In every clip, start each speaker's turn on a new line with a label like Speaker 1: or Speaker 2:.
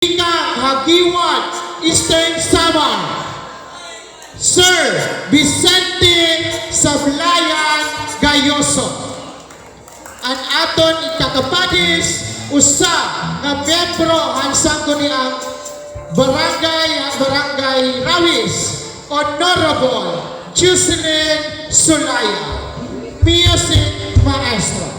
Speaker 1: Hagiwan, Eastern Samar, Sir Vicente Sablayan Gayoso. Ang aton ikakapadis usa nga miyembro hansang ko ang Barangay Rawis, Honorable Jocelyn Sulaya, Music Maestro.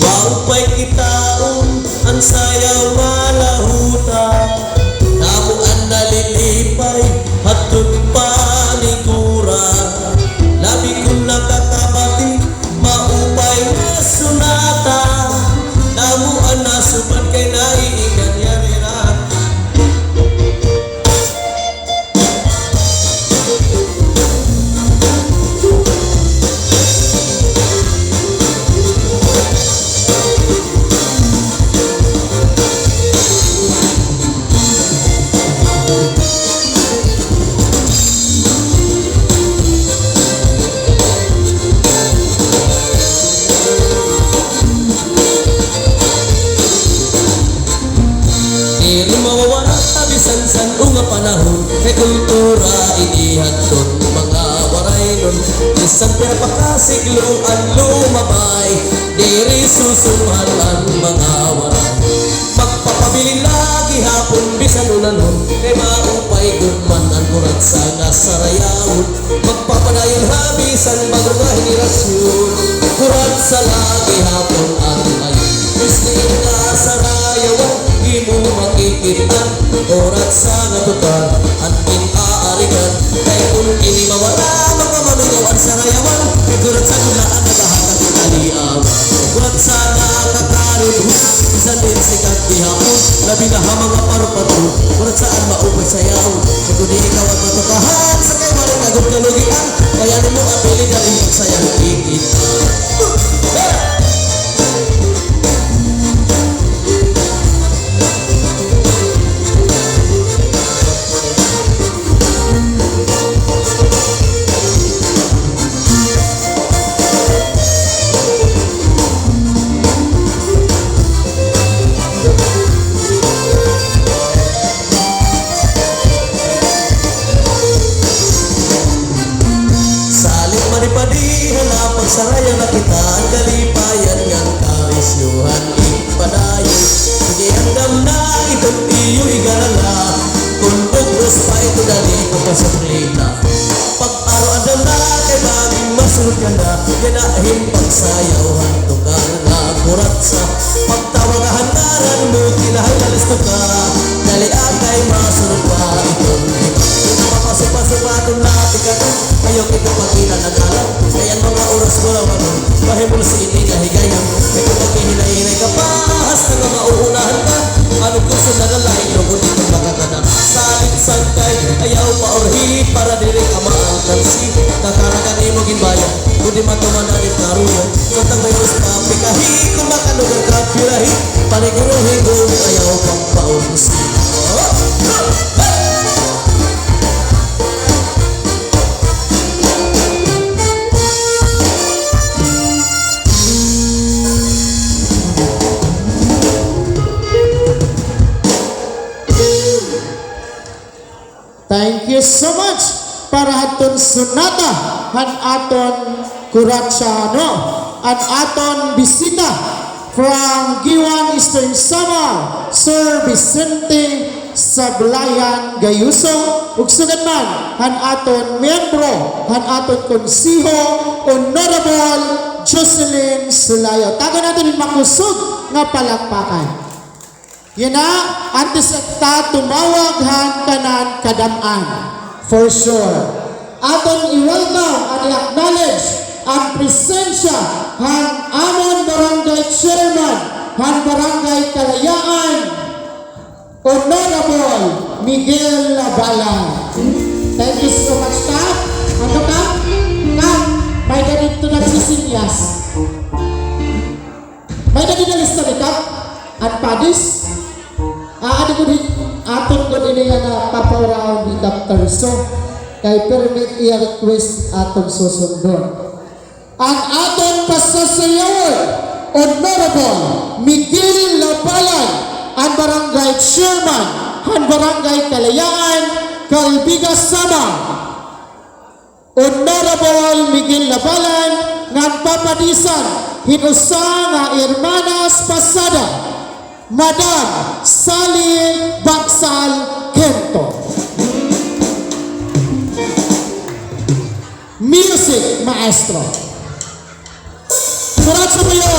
Speaker 2: Maupay kitaon ang sayaw malahuta, namuan nalilipay hatod panikura. Labi kong nakakabati, maupay na sunata, namuan na subat kay naiingan yarira. Dili mawawala bisan unga panahon kay kultura inihaton mga waray nun. Bisan perpakasiglo ang lumabay, diri susuhan ang mga waray. Magpapabili lagi hapon bisan unanon, kay maupay gudman ang kurat sa nasarayawon. Magpapadayon habisan bago nga henerasyon, kurat sa lagi hapon ang ayon. Bisling ka sarayawan, imo makikitan, orat sa natutan, at pinaarigan. Kaya kung ini mawala, mga manugawan sa rayawan, kurat sa gulaan nagahatag italiaw. Kurat sa nakakarin, isa din sikat dihapon, labi na ha mga parupato, kurat saan maupay sayaw. Kung di ikaw at matukahan, sa kayo maring agad kalugian, kaya ni mo apili na rin magsayang kikitan. Maripadihan na pagsaraya na kita ang kalipayan ng karisyuhan ipadayo. Sige hanggang na itong iyo igalala, kung bugros pa ito dali ko pasaklita. Pag-aro-adam na kay baging masunod ka na, yanahin pagsayawan to ka na kurat sa pagtawagahan naran mo, kinahangalis to ka, dali agay masunod pa itong iba. Mapasupa-supa natin ka to, ayaw kita pagkina nag-alam. Kaya mga oras ko lang ano, mahimol si ini kahigayan. May kung maghihinay-hinay ka pa, hasta nga mauunahan ka. Ano gusto na nalain, loko dito makakana. Salit sangkay, ayaw pa orhi, para diri ka maangkansi. Kakarakan mo ginbayan, kundi matumananit karuyan. Kantang may mas papikahi, kung makanugan ka pirahi. Paniguruhin ayaw pang paunsi.
Speaker 1: Thank you so much para haton sunata han aton kuratsano an aton bisita from Giwan, Eastern Samar, Sir Vicente Sablayan Gayoso, ug sugad man han aton miyembro han aton konsiho Honorable Jocelyn Sulaya. Tago natin makusog nga palakpakan. Yan na, antes ta tumawag han kanan kadaman. For sure. Aton i-welcome and i-acknowledge ang presensya han amon barangay chairman, han barangay Kalayaan, Honorable Miguel Labala. Thank you so much, staff. Silas. May naginalis na ito, at padis, ano ko din, aton ko din yan na papawaraon ni Dr. So, kay permit i-request aton susundon. Ang aton pasasayawan, Honorable Miguel Labalan, ang Barangay Chairman, ang Barangay Kalayaan, Kalbigas Samar. Honorable Miguel Labalan, ngan papadisan, hinusa nga Hermanas Pasada, Madam Sally Bagsal Kento. Music Maestro. Surat Sumayo.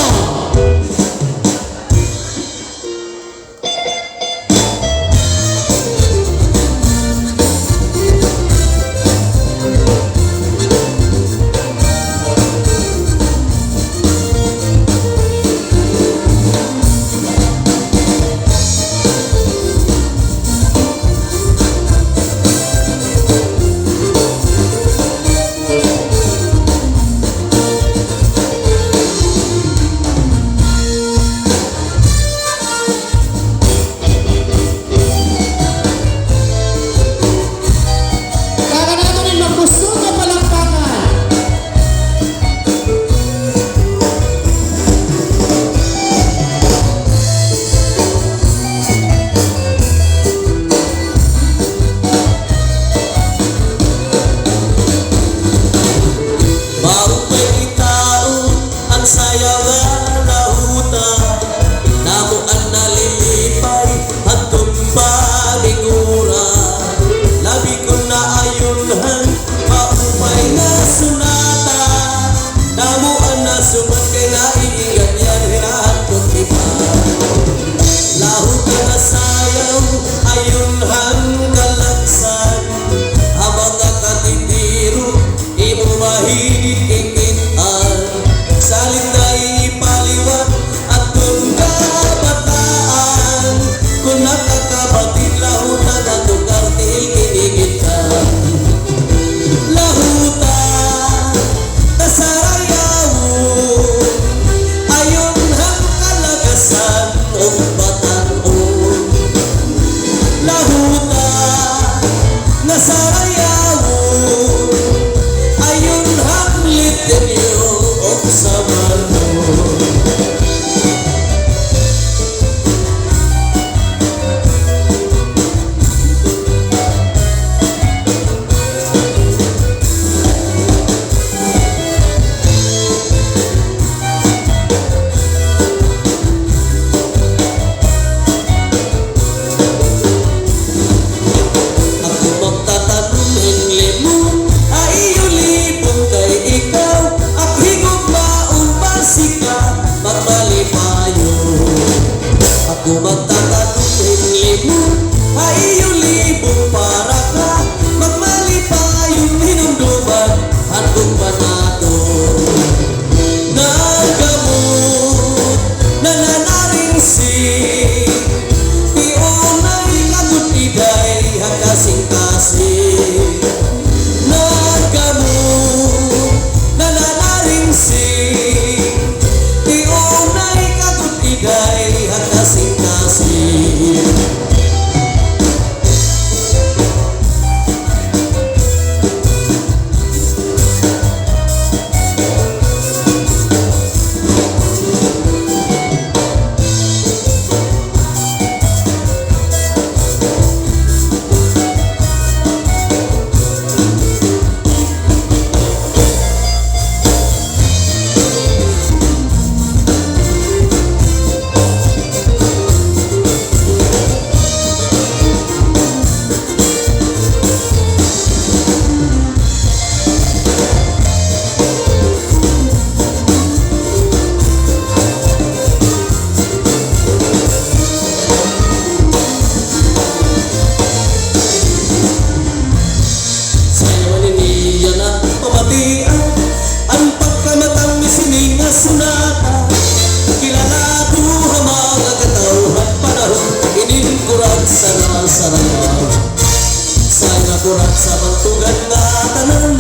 Speaker 2: Kurat sa bantugan nga tanan,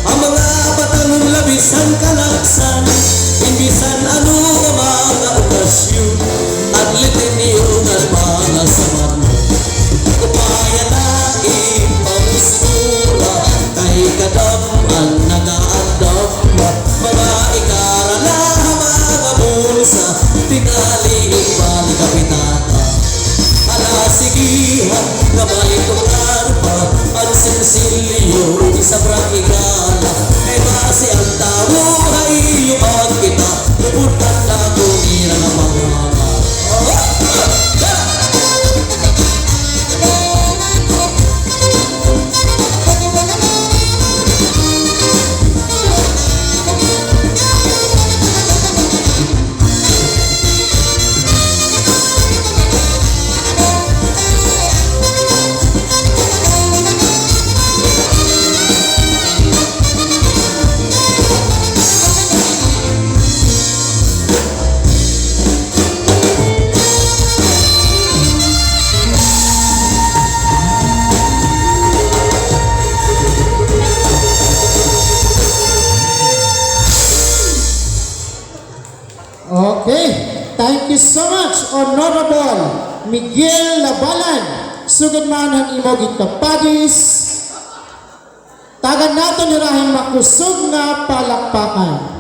Speaker 2: ang mga batanong labisan kalaksan. nagadaman, nagaandam mga ikarala, mga bulsa, tinali ibang kapitana. Alasigihan, gamay tungan pa, ang sensilyo, isang rakigala, kay base ang tao, ay iyuan kita, luputan na kumira ng mga
Speaker 1: Okay, thank you so much, Honorable Miguel Labalan. Sugod man ang imong gitapagis. Tagan nato nirahin makusog nga palakpakan.